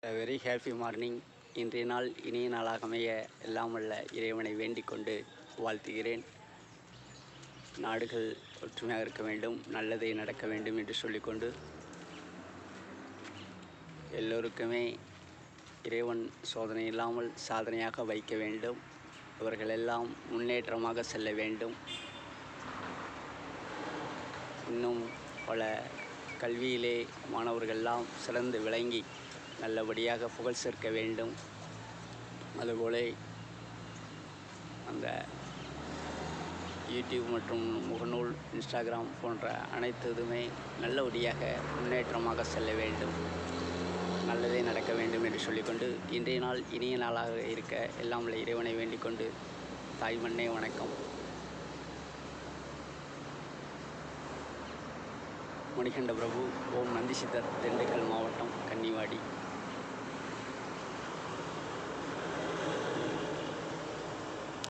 Very happy morning. இன்றைய நாள் இனிய நாளாக அமைய எல்லாம் வல்ல இறைவனை வேண்டிக் கொண்டு வாழ்த்துகிறேன். நாடுகள் ஒற்றுமையாக இருக்க வேண்டும், நல்லதே நடக்க வேண்டும் என்று சொல்லிக்கொண்டு எல்லோருக்குமே இறைவன் சோதனை இல்லாமல் சாதனையாக வைக்க வேண்டும். இவர்களெல்லாம் முன்னேற்றமாக செல்ல வேண்டும். இன்னும் பல கல்வியிலே மாணவர்களெல்லாம் சிறந்து விளங்கி நல்லபடியாக புகழ் சேர்க்க வேண்டும். அதுபோல அந்த யூடியூப் மற்றும் முகநூல், இன்ஸ்டாகிராம் போன்ற அனைத்துமே நல்லபடியாக முன்னேற்றமாக செல்ல வேண்டும், நல்லதே நடக்க வேண்டும் என்று சொல்லிக்கொண்டு இன்றைய நாள் இனிய நாளாக இருக்க எல்லாம் உள்ள இறைவனை வேண்டிக் கொண்டு தாய் மண்ணே வணக்கம். மணிகண்ட பிரபு, ஓம் நந்தி சித்தர், திண்டுக்கல் மாவட்டம், கன்னிவாடி.